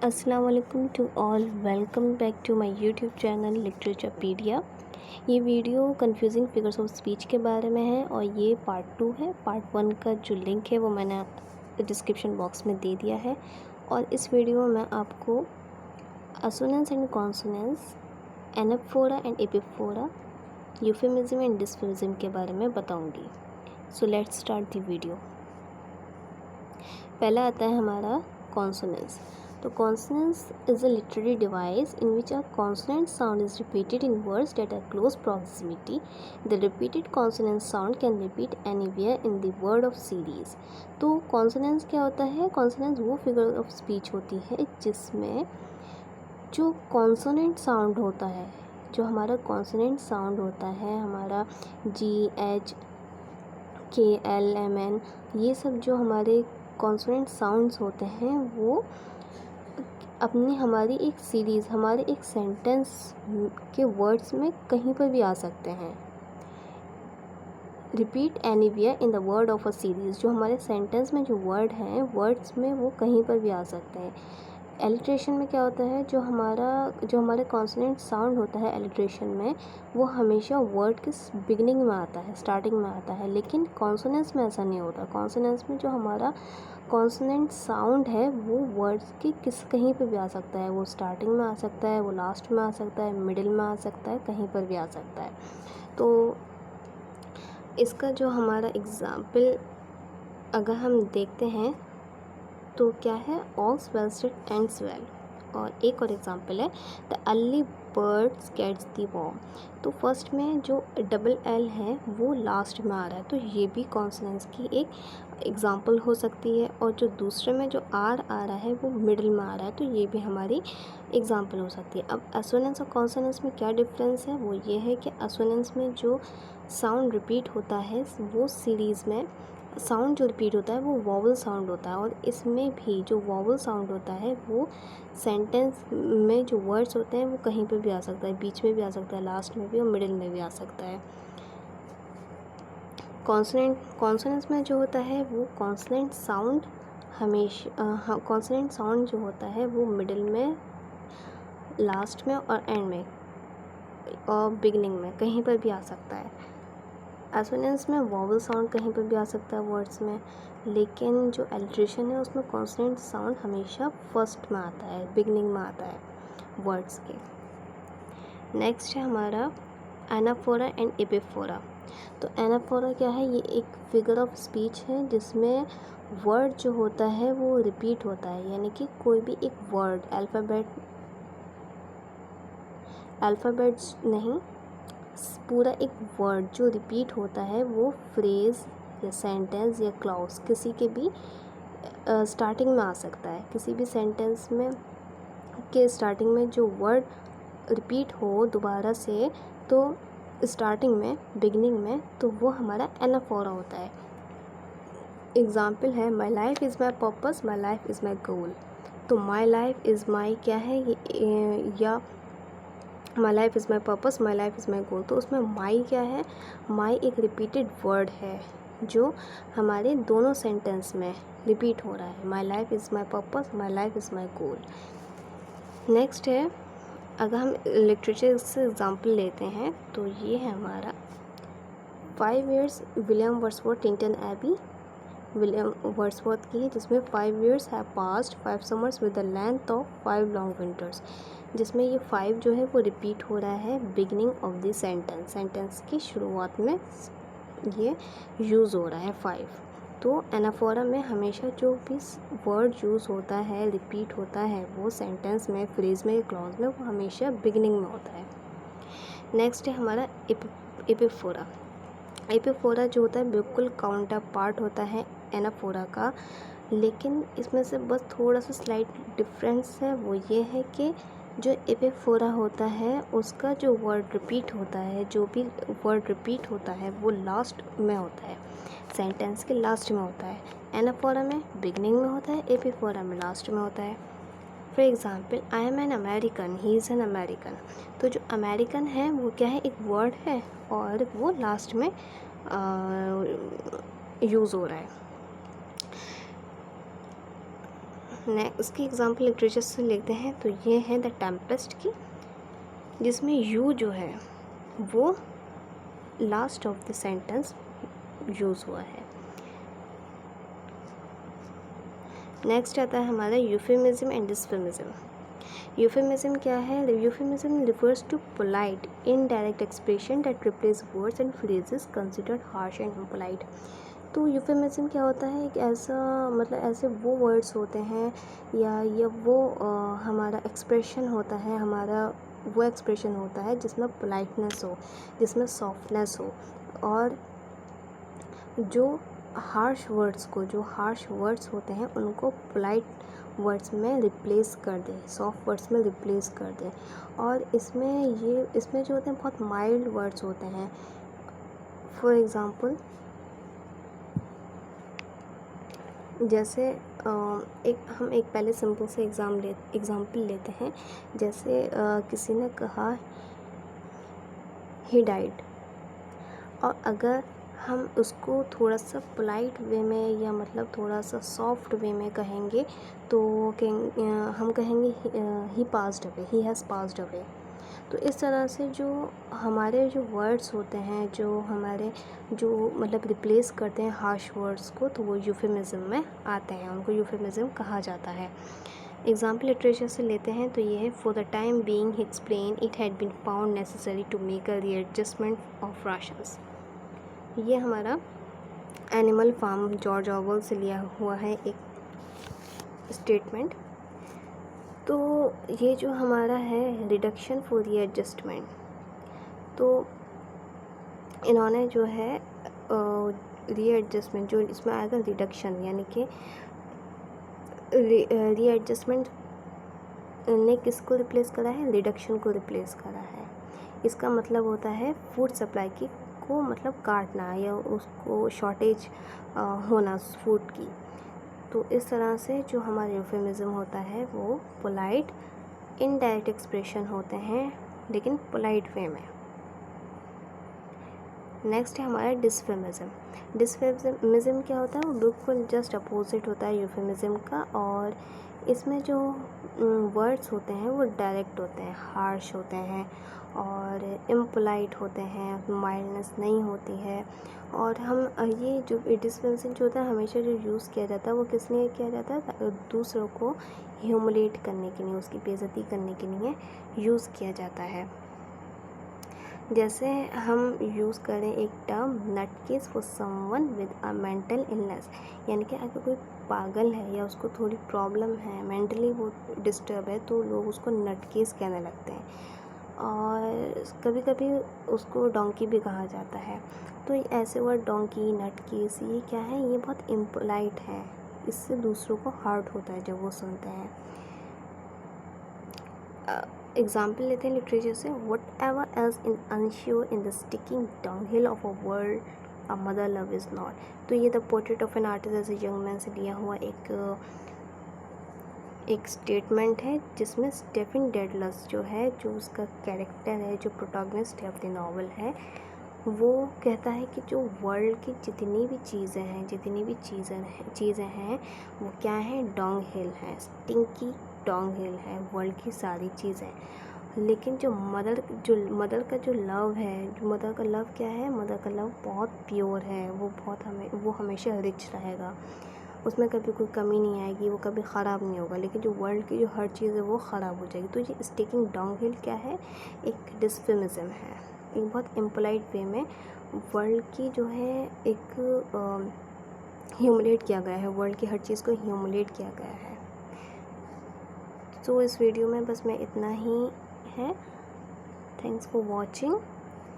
अस्सलाम वालेकुम to all, welcome back to my YouTube channel Literaturepedia. ये video confusing figures of speech के बारे में है और ये पार्ट 2 है। पार्ट 1 का जो लिंक है वो मैंने डिस्क्रिप्शन बॉक्स में दे दिया है। और इस वीडियो में आपको assonance and consonance, anaphora and epiphora, euphemism and dysphemism के बारे में बताऊँगी। So let's start the video. पहला आता है हमारा कॉन्सोनेंस। तो consonance is a literary device in which a consonant sound is repeated in words that are close proximity. The repeated consonant sound can repeat anywhere in the word of series. तो consonance क्या होता है? consonance वो figure of speech होती है जिसमें जो consonant sound होता है, जो हमारा consonant sound होता है, हमारा G, H, K, L, M, N, ये सब जो हमारे consonant sounds होते हैं वो अपनी हमारी एक सीरीज़, हमारे एक सेंटेंस के वर्ड्स में कहीं पर भी आ सकते हैं। Repeat anywhere in the word of a series, जो हमारे सेंटेंस में जो वर्ड हैं वर्ड्स में वो कहीं पर भी आ सकते हैं। एलिट्रेशन में क्या होता है, जो हमारे कॉन्सोनेंट साउंड होता है एलिट्रेशन में, वो हमेशा वर्ड के बिगनिंग में आता है, स्टार्टिंग में आता है। लेकिन कॉन्सोनेंस में ऐसा नहीं होता। कॉन्सोनेंस में जो हमारा कॉन्सोनेंट साउंड है वो वर्ड्स के कहीं पे भी आ सकता है। वो स्टार्टिंग में आ सकता है, वो लास्ट में आ सकता है, मिडिल में आ सकता है, कहीं पर भी आ सकता है। तो इसका जो हमारा एग्ज़ाम्पल अगर हम देखते हैं तो क्या है, all's well that ends well. और एक और एग्ज़ाम्पल है, the early birds gets the worm. तो फर्स्ट में जो डबल एल है वो लास्ट में आ रहा है, तो ये भी कॉन्सोनेंस की एक एग्ज़ाम्पल हो सकती है। और जो दूसरे में जो आर आ रहा है वो मिडिल में आ रहा है, तो ये भी हमारी एग्ज़ाम्पल हो सकती है। अब असोनेंस और कॉन्सोनेंस में क्या डिफरेंस है, वो ये है कि असोनेंस में जो साउंड रिपीट होता है वो सीरीज़ में साउंड जो रिपीट होता है वो वॉवल साउंड होता है। और इसमें भी जो वॉवल साउंड होता है वो सेंटेंस में जो वर्ड्स होते हैं वो कहीं पे भी आ सकता है, बीच में भी आ सकता है, लास्ट में भी और मिडिल में भी आ सकता है। कॉन्सोनेंट्स में जो होता है वो कॉन्सोनेंट साउंड हमेशा कॉन्सोनेंट साउंड जो होता है वो मिडिल में, लास्ट में और एंड में और बिगनिंग में कहीं पर भी आ सकता है। एसोनेंस में वॉवल साउंड कहीं पर भी आ सकता है वर्ड्स में, लेकिन जो एलिट्रेशन है उसमें कॉन्सोनेंट साउंड हमेशा फर्स्ट में आता है, बिगनिंग में आता है वर्ड्स के। नेक्स्ट है हमारा एनाफोरा एंड एपिफोरा। तो एनाफोरा क्या है, ये एक फिगर ऑफ स्पीच है जिसमें वर्ड जो होता है वो रिपीट होता है, यानी कि कोई भी एक वर्ड अल्फ़ाबेट्स नहीं, पूरा एक वर्ड जो रिपीट होता है वो फ्रेज़ या सेंटेंस या क्लॉज किसी के भी स्टार्टिंग में आ सकता है। किसी भी सेंटेंस में के स्टार्टिंग में जो वर्ड रिपीट हो दोबारा से, तो स्टार्टिंग में, बिगनिंग में, तो वो हमारा एनाफोरा होता है। एग्ज़ाम्पल है, my life is my purpose, my life is my goal. तो माई लाइफ इज़ माई क्या है ये, या my life is my purpose, my life is my goal. तो उसमें माई क्या है, माई एक रिपीटेड वर्ड है जो हमारे दोनों सेंटेंस में रिपीट हो रहा है। My life is my purpose, my life is my goal. Next है, अगर हम लिटरेचर से एग्ज़ाम्पल लेते हैं तो ये है हमारा 5 years William Wordsworth Tintern Abbey, William Wordsworth की है, जिसमें 5 years have passed 5 summers with the length of 5 long winters। जिसमें ये 5 जो है वो रिपीट हो रहा है बिगनिंग ऑफ द सेंटेंस की शुरुआत में ये यूज़ हो रहा है 5। तो एनाफोरा में हमेशा जो भी वर्ड यूज़ होता है, रिपीट होता है, वो सेंटेंस में, फ्रेज में, क्लॉज में, वो हमेशा बिगनिंग में होता है। नेक्स्ट है हमारा एपिफोरा। एपिफोरा जो होता है बिल्कुल काउंटर पार्ट होता है एनाफोरा का, लेकिन इसमें से बस थोड़ा सा स्लाइट डिफरेंस है। वो ये है कि जो एपिफोरा होता है उसका जो वर्ड रिपीट होता है, जो भी वर्ड रिपीट होता है वो लास्ट में होता है, सेंटेंस के लास्ट में होता है। एनाफोरा में बिगनिंग में होता है, एपिफोरा में लास्ट में होता है। For example, I am an American, he is an American. तो जो अमेरिकन है वो क्या है, एक वर्ड है और वो लास्ट में यूज़ हो रहा है। उसकी एग्जाम्पल लिटरेचर से लेते हैं तो ये है द टेम्पेस्ट की, जिसमें यू जो है वो last of the sentence use हुआ है। नेक्स्ट आता है हमारा यूफेमिज्म एंड डिस्फेमिज्म। यूफेमिज्म क्या है? Euphemism refers to polite indirect expression that replace words and phrases considered harsh and impolite. तो यूफेमिज्म क्या होता है? एक ऐसा मतलब ऐसे वो वर्ड्स होते हैं या वो हमारा एक्सप्रेशन होता है, हमारा वो एक्सप्रेशन होता है जिसमें पोलाइटनेस हो, जिसमें सॉफ्टनेस हो, और जो हार्श वर्ड्स होते हैं उनको पोलाइट वर्ड्स में रिप्लेस कर दें, सॉफ्ट वर्ड्स में रिप्लेस कर दें। और इसमें जो होते हैं बहुत माइल्ड वर्ड्स होते हैं। फॉर एग्ज़ाम्पल जैसे हम एक पहले सिंपल से एग्ज़ाम्पल लेते हैं। जैसे किसी ने कहा ही डाइड, और अगर हम उसको थोड़ा सा पोलाइट वे में या मतलब थोड़ा सा सॉफ्ट वे में कहेंगे तो हम कहेंगे he passed away, he has passed away. तो इस तरह से जो हमारे जो वर्ड्स होते हैं, जो हमारे जो मतलब रिप्लेस करते हैं हार्श वर्ड्स को, तो वो यूफेमिज्म में आते हैं, उनको यूफेमिज्म कहा जाता है। एग्जाम्पल लिटरेचर से लेते हैं तो ये है फॉर द टाइम बीइंग ही explain it had been found necessary to make a readjustment of rations. ये हमारा एनिमल फार्म जॉर्ज ऑरवेल से लिया हुआ है एक स्टेटमेंट। तो ये जो हमारा है रिडक्शन फॉर रीएडजस्टमेंट, तो इन्होंने जो है रीएडजस्टमेंट जो इसमें आएगा रिडक्शन, यानी कि रीएडजस्टमेंट ने किसको रिप्लेस करा है? रिडक्शन को रिप्लेस करा है। इसका मतलब होता है फूड सप्लाई को मतलब काटना या उसको शॉर्टेज होना फूड की। तो इस तरह से जो हमारा यूफेमिज्म होता है वो पोलाइट इनडायरेक्ट एक्सप्रेशन होते हैं, लेकिन पोलाइट वे में। नेक्स्ट है हमारा डिस्फेमिज्म। डिस्फेमिज्म क्या होता है? वो बिल्कुल जस्ट अपोजिट होता है यूफेमिज्म का, और इसमें जो वर्ड्स होते हैं वो डायरेक्ट होते हैं, हार्श होते हैं और इम्पोलाइट होते हैं, माइल्डनेस नहीं होती है। और हम ये जो डिस्फेमिज्म जो होता है हमेशा जो यूज़ किया जाता है वो किस लिए किया जाता है? दूसरों को ह्यूमिलेट करने के लिए, उसकी बेइज्जती करने के लिए यूज़ किया जाता है। जैसे हम यूज़ करें एक term nutcase for someone with a mental illness, यानी कि अगर कोई पागल है या उसको थोड़ी प्रॉब्लम है, मेंटली वो डिस्टर्ब है, तो लोग उसको नटकेस कहने लगते हैं। और कभी कभी उसको डोंकी भी कहा जाता है। तो ऐसे वर्ड डोंकी, नटकेस, ये क्या है? ये बहुत इम्पोलाइट है, इससे दूसरों को हर्ट होता है जब वो सुनते हैं। एग्जाम्पल लेते हैं लिटरेचर से। Whatever else in unsure in the sticking downhill of a world a mother love is not. तो ये the portrait of an artist as a young man से लिया हुआ एक स्टेटमेंट है, जिसमें स्टेफन डेडलस जो है, जो उसका कैरेक्टर है, जो प्रोटैगनिस्ट है अपनी नावल है, वो कहता है कि जो वर्ल्ड की जितनी भी चीज़ें हैं वो क्या हैं? डॉन्ग हिल है, स्टिंकी डॉन्ग हिल है वर्ल्ड की सारी चीज़ें। लेकिन जो मदर का जो लव है, जो मदर का लव क्या है? मदर का लव बहुत प्योर है, वो हमेशा रिच रहेगा, उसमें कभी कोई कमी नहीं आएगी, वो कभी ख़राब नहीं होगा। लेकिन जो वर्ल्ड की जो हर चीज़ है वो ख़राब हो जाएगी। तो ये स्टिकिंग डाउन हिल क्या है? एक डिस्फेमिज्म है, एक बहुत इम्पोलाइट वे में वर्ल्ड की जो है एक ह्यूमिलेट किया गया है, वर्ल्ड की हर चीज़ को ह्यूमिलेट किया गया है। तो इस वीडियो में बस मैं इतना ही है। Thanks for watching.